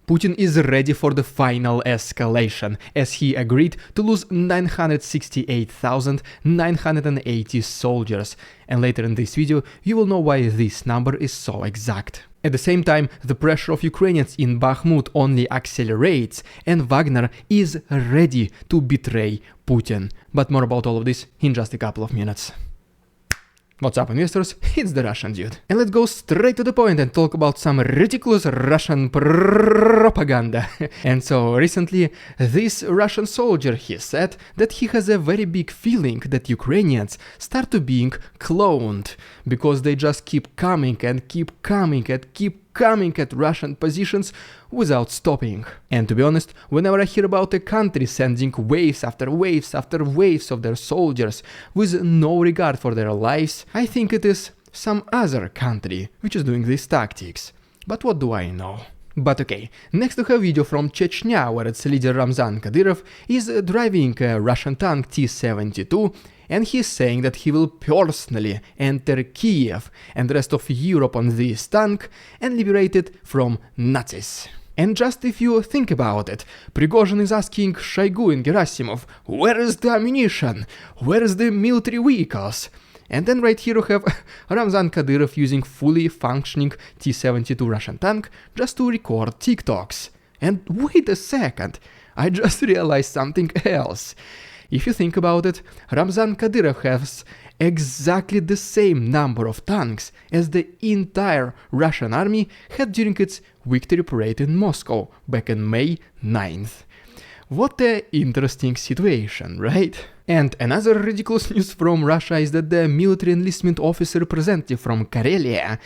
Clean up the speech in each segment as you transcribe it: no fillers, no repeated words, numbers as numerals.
Putin is ready for the final escalation, as he agreed to lose 968,980 soldiers, and later in this video you will know why this number is so exact. At the same time, the pressure of Ukrainians in Bakhmut only accelerates, and Wagner is ready to betray Putin. But more about all of this in just a couple of minutes. What's up, investors? It's the Russian dude. And let's go straight to the point and talk about some ridiculous Russian propaganda. And so recently, this Russian soldier, he said that he has a very big feeling that Ukrainians start to being cloned, because they just keep coming and keep coming and keep coming at Russian positions without stopping. And to be honest, whenever I hear about a country sending waves after waves after waves of their soldiers with no regard for their lives, I think it is some other country which is doing these tactics. But what do I know? But okay, next we have a video from Chechnya, where its leader Ramzan Kadyrov is driving a Russian tank T-72, and he's saying that he will personally enter Kiev and the rest of Europe on this tank and liberate it from Nazis. And just if you think about it, Prigozhin is asking Shoigu and Gerasimov, where is the ammunition? Where is the military vehicles? And then right here we have Ramzan Kadyrov using fully functioning T-72 Russian tank just to record TikToks. And wait a second, I just realized something else. If you think about it, Ramzan Kadyrov has exactly the same number of tanks as the entire Russian army had during its victory parade in Moscow back in May 9th. What an interesting situation, right? And another ridiculous news from Russia is that the military enlistment officer representative from Karelia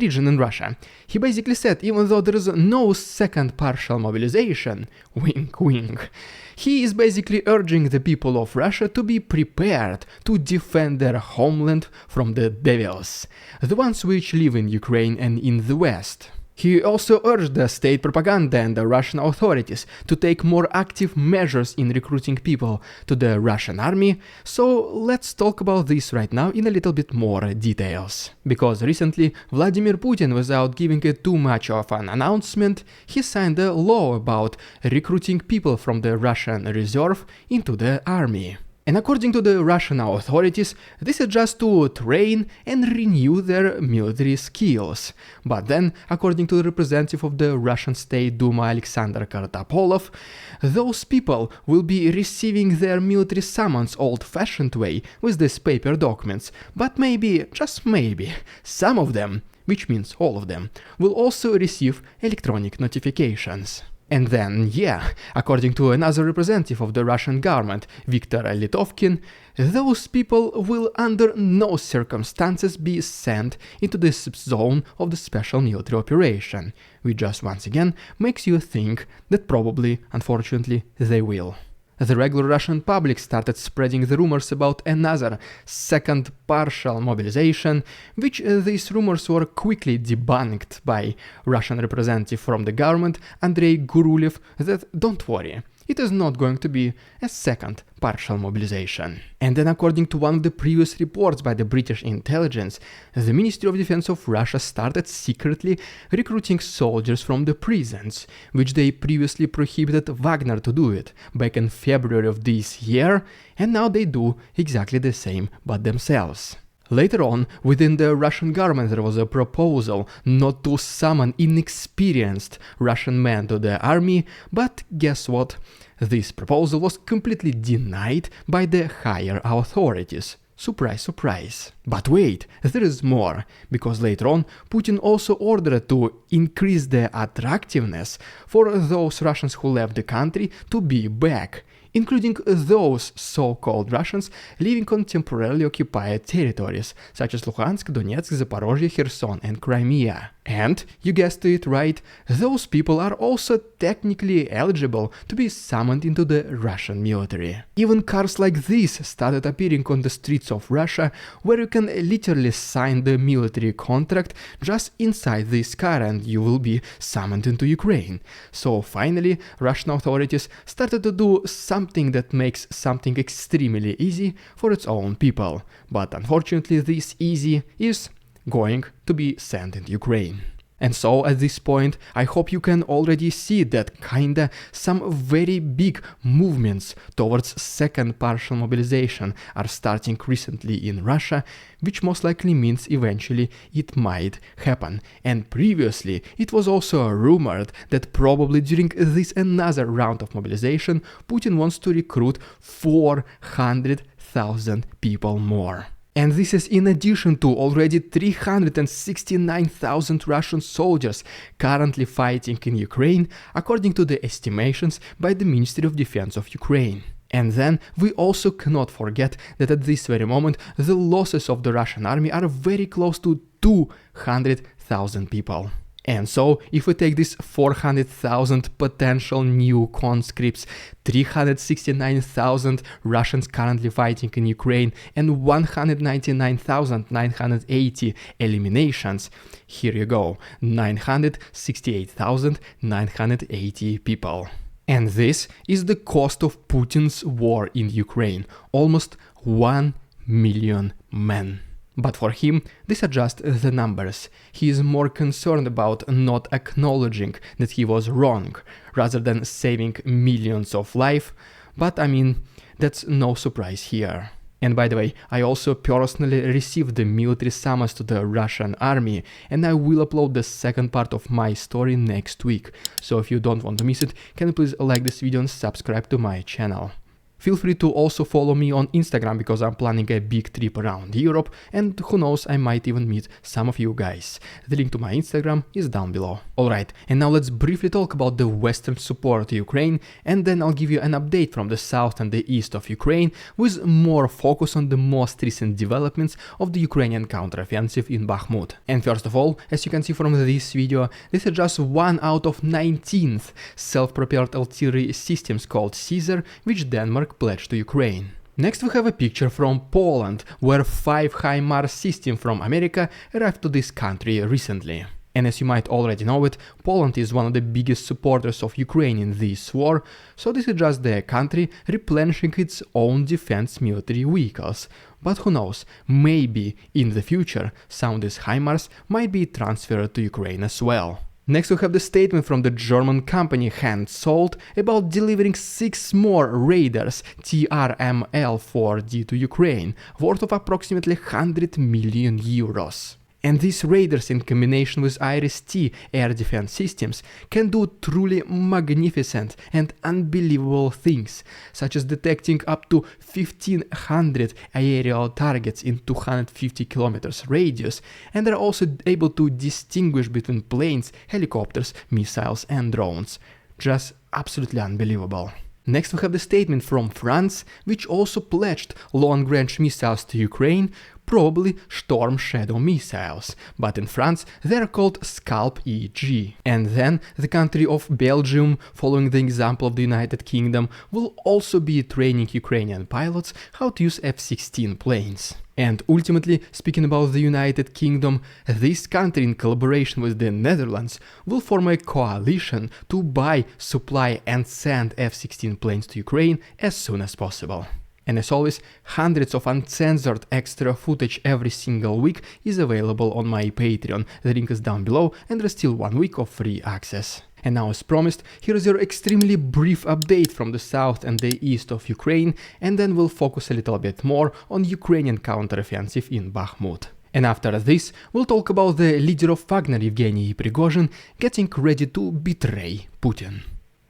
region in Russia, he basically said even though there is no second partial mobilization, wink wink, he is basically urging the people of Russia to be prepared to defend their homeland from the devils, the ones which live in Ukraine and in the West. He also urged the state propaganda and the Russian authorities to take more active measures in recruiting people to the Russian army, so let's talk about this right now in a little bit more details. Because recently, Vladimir Putin, without giving it too much of an announcement, he signed a law about recruiting people from the Russian reserve into the army. And according to the Russian authorities, this is just to train and renew their military skills. But then, according to the representative of the Russian State Duma Alexander Kartapolov, those people will be receiving their military summons old-fashioned way with these paper documents, but maybe, just maybe, some of them, which means all of them, will also receive electronic notifications. And then, yeah, according to another representative of the Russian government, Viktor Litovkin, those people will under no circumstances be sent into this zone of the special military operation, which just once again makes you think that probably, unfortunately, they will. The regular Russian public started spreading the rumors about another second partial mobilization, which these rumors were quickly debunked by Russian representative from the government, Andrei Gurulev, that don't worry, it is not going to be a second partial mobilization. And then, according to one of the previous reports by the British intelligence, the Ministry of Defense of Russia started secretly recruiting soldiers from the prisons, which they previously prohibited Wagner to do it back in February of this year, and now they do exactly the same but themselves. Later on, within the Russian government there was a proposal not to summon inexperienced Russian men to the army, but guess what? This proposal was completely denied by the higher authorities. Surprise, surprise. But wait, there is more, because later on Putin also ordered to increase the attractiveness for those Russians who left the country to be back, including those so-called Russians living on temporarily occupied territories, such as Luhansk, Donetsk, Zaporozhye, Kherson and Crimea. And, you guessed it right, those people are also technically eligible to be summoned into the Russian military. Even cars like this started appearing on the streets of Russia, where you can literally sign the military contract just inside this car and you will be summoned into Ukraine. So finally, Russian authorities started to do something that makes something extremely easy for its own people. But unfortunately, this easy is going to be sent into Ukraine. And so at this point, I hope you can already see that kinda some very big movements towards second partial mobilization are starting recently in Russia, which most likely means eventually it might happen. And previously, it was also rumored that probably during this another round of mobilization, Putin wants to recruit 400,000 people more. And this is in addition to already 369,000 Russian soldiers currently fighting in Ukraine, according to the estimations by the Ministry of Defense of Ukraine. And then we also cannot forget that at this very moment the losses of the Russian army are very close to 200,000 people. And so, if we take this 400,000 potential new conscripts, 369,000 Russians currently fighting in Ukraine, and 199,980 eliminations, here you go, 968,980 people. And this is the cost of Putin's war in Ukraine, almost 1 million men. But for him, these are just the numbers. He is more concerned about not acknowledging that he was wrong, rather than saving millions of lives, but I mean, that's no surprise here. And by the way, I also personally received the military summons to the Russian army, and I will upload the second part of my story next week. So if you don't want to miss it, can you please like this video and subscribe to my channel. Feel free to also follow me on Instagram because I'm planning a big trip around Europe, and who knows, I might even meet some of you guys. The link to my Instagram is down below. Alright, and now let's briefly talk about the Western support to Ukraine, and then I'll give you an update from the south and the east of Ukraine with more focus on the most recent developments of the Ukrainian counteroffensive in Bakhmut. And first of all, as you can see from this video, this is just one out of 19 self-propelled artillery systems called Caesar, which Denmark pledged to Ukraine. Next we have a picture from Poland, where 5 HIMARS systems from America arrived to this country recently. And as you might already know it, Poland is one of the biggest supporters of Ukraine in this war, so this is just the country replenishing its own defense military vehicles. But who knows, maybe in the future some of these HIMARS might be transferred to Ukraine as well. Next we have the statement from the German company Hensoldt about delivering 6 more Raiders TRML-4D to Ukraine, worth of approximately 100 million euros. And these Raiders in combination with IRIS-T air defense systems can do truly magnificent and unbelievable things, such as detecting up to 1,500 aerial targets in 250 kilometers radius, and are also able to distinguish between planes, helicopters, missiles and drones. Just absolutely unbelievable. Next we have the statement from France, which also pledged long-range missiles to Ukraine, probably Storm Shadow missiles, but in France they are called Scalp EG. And then the country of Belgium, following the example of the United Kingdom, will also be training Ukrainian pilots how to use F-16 planes. And ultimately, speaking about the United Kingdom, this country in collaboration with the Netherlands will form a coalition to buy, supply and send F-16 planes to Ukraine as soon as possible. And as always, hundreds of uncensored extra footage every single week is available on my Patreon, the link is down below, and there's still 1 week of free access. And now, as promised, here is your extremely brief update from the south and the east of Ukraine, and then we'll focus a little bit more on Ukrainian counteroffensive in Bakhmut. And after this, we'll talk about the leader of Wagner, Yevgeny Prigozhin, getting ready to betray Putin.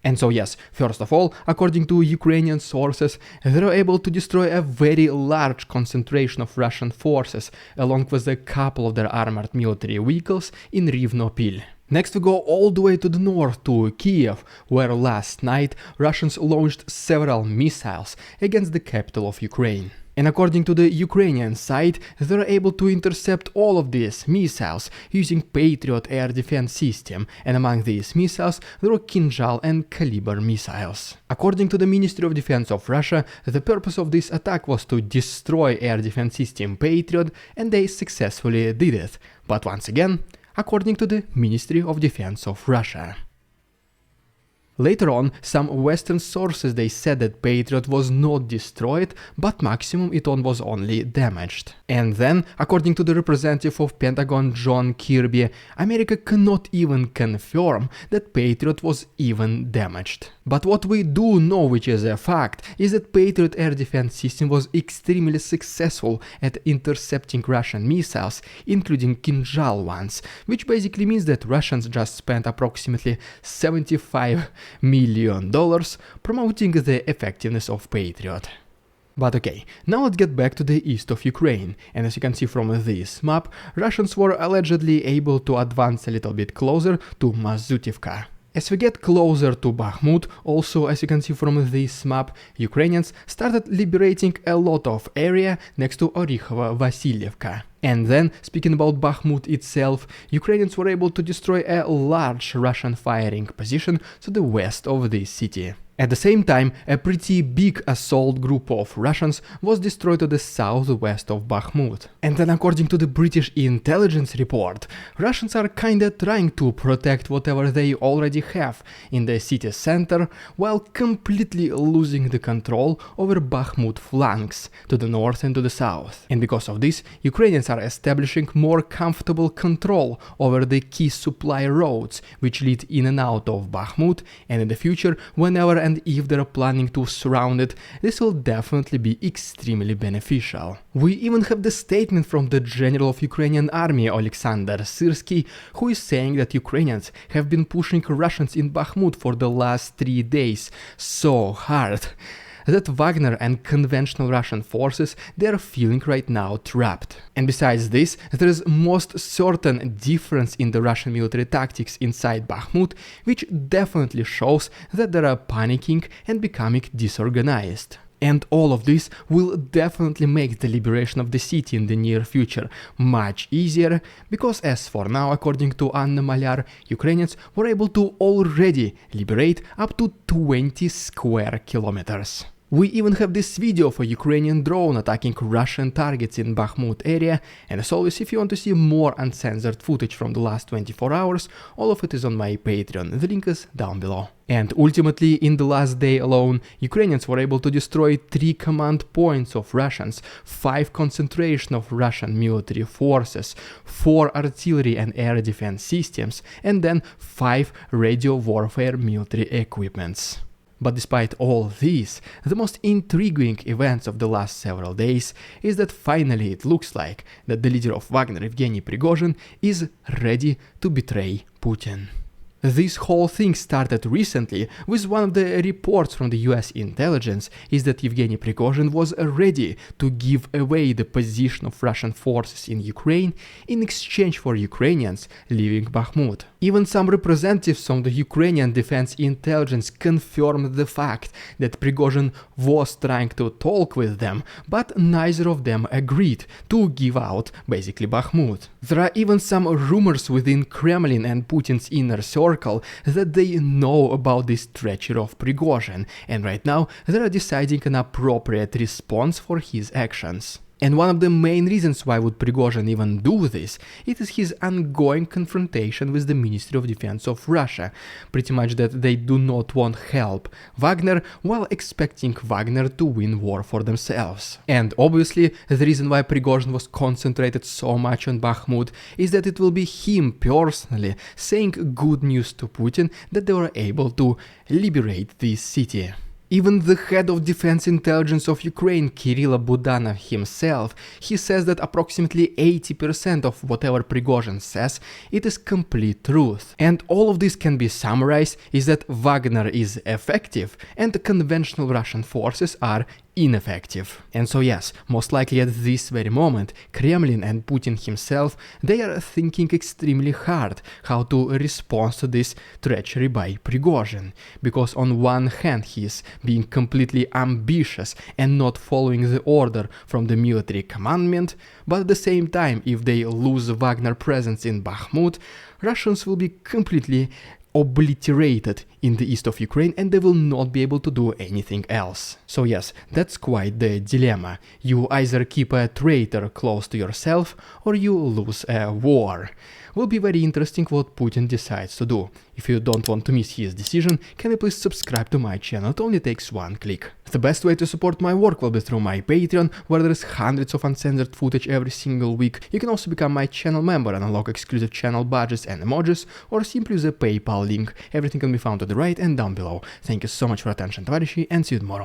And so yes, first of all, according to Ukrainian sources, they were able to destroy a very large concentration of Russian forces, along with a couple of their armored military vehicles in Rivnopil. Next we go all the way to the north to Kiev, where last night Russians launched several missiles against the capital of Ukraine. And according to the Ukrainian side, they were able to intercept all of these missiles using Patriot air defense system, and among these missiles there were Kinzhal and Kalibr missiles. According to the Ministry of Defense of Russia, the purpose of this attack was to destroy air defense system Patriot, and they successfully did it. But once again, according to the Ministry of Defense of Russia. Later on, some Western sources they said that Patriot was not destroyed, but maximum it was only damaged. And then, according to the representative of Pentagon John Kirby, America cannot even confirm that Patriot was even damaged. But what we do know, which is a fact, is that Patriot air defense system was extremely successful at intercepting Russian missiles, including Kinzhal ones, which basically means that Russians just spent approximately $75 million promoting the effectiveness of Patriot. But okay, now let's get back to the east of Ukraine, and as you can see from this map, Russians were allegedly able to advance a little bit closer to Mazutivka. As we get closer to Bakhmut, also as you can see from this map, Ukrainians started liberating a lot of area next to Orikhovo-Vasilievka. And then, speaking about Bakhmut itself, Ukrainians were able to destroy a large Russian firing position to the west of this city. At the same time, a pretty big assault group of Russians was destroyed to the southwest of Bakhmut. And then, according to the British intelligence report, Russians are kinda trying to protect whatever they already have in the city center, while completely losing the control over Bakhmut flanks to the north and to the south. And because of this, Ukrainians are establishing more comfortable control over the key supply roads which lead in and out of Bakhmut, and in the future, whenever and if they're planning to surround it, this will definitely be extremely beneficial. We even have the statement from the general of Ukrainian army Alexander Syrsky, who is saying that Ukrainians have been pushing Russians in Bakhmut for the last 3 days so hard that Wagner and conventional Russian forces, they are feeling right now trapped. And besides this, there is most certain difference in the Russian military tactics inside Bakhmut, which definitely shows that they are panicking and becoming disorganized. And all of this will definitely make the liberation of the city in the near future much easier, because as for now, according to Anna Malyar, Ukrainians were able to already liberate up to 20 square kilometers. We even have this video of a Ukrainian drone attacking Russian targets in Bakhmut area, and as always, if you want to see more uncensored footage from the last 24 hours, all of it is on my Patreon, the link is down below. And ultimately, in the last day alone, Ukrainians were able to destroy 3 command points of Russians, 5 concentration of Russian military forces, 4 artillery and air defense systems, and then 5 radio warfare military equipments. But despite all this, the most intriguing events of the last several days is that finally it looks like that the leader of Wagner, Evgeny Prigozhin, is ready to betray Putin. This whole thing started recently with one of the reports from the US intelligence is that Evgeny Prigozhin was ready to give away the position of Russian forces in Ukraine in exchange for Ukrainians leaving Bakhmut. Even some representatives from the Ukrainian defense intelligence confirmed the fact that Prigozhin was trying to talk with them, but neither of them agreed to give out basically Bakhmut. There are even some rumors within Kremlin and Putin's inner circle that they know about this treachery of Prigozhin, and right now they are deciding an appropriate response for his actions. And one of the main reasons why would Prigozhin even do this, it is his ongoing confrontation with the Ministry of Defense of Russia, pretty much that they do not want help Wagner while expecting Wagner to win war for themselves. And obviously the reason why Prigozhin was concentrated so much on Bakhmut is that it will be him personally saying good news to Putin that they were able to liberate this city. Even the head of defense intelligence of Ukraine, Kirill Budanov himself, he says that approximately 80% of whatever Prigozhin says, it is complete truth. And all of this can be summarized is that Wagner is effective and the conventional Russian forces are ineffective. And so yes, most likely at this very moment, Kremlin and Putin himself, they are thinking extremely hard how to respond to this treachery by Prigozhin. Because on one hand he is being completely ambitious and not following the order from the military commandment, but at the same time, if they lose Wagner presence in Bakhmut, Russians will be completely obliterated in the east of Ukraine and they will not be able to do anything else. So yes, that's quite the dilemma. You either keep a traitor close to yourself or you lose a war. Will be very interesting what Putin decides to do. If you don't want to miss his decision, can you please subscribe to my channel? It only takes one click. The best way to support my work will be through my Patreon, where there is hundreds of uncensored footage every single week. You can also become my channel member and unlock exclusive channel badges and emojis, or simply use a PayPal link. Everything can be found to the right and down below. Thank you so much for your attention, товарищи, and see you tomorrow.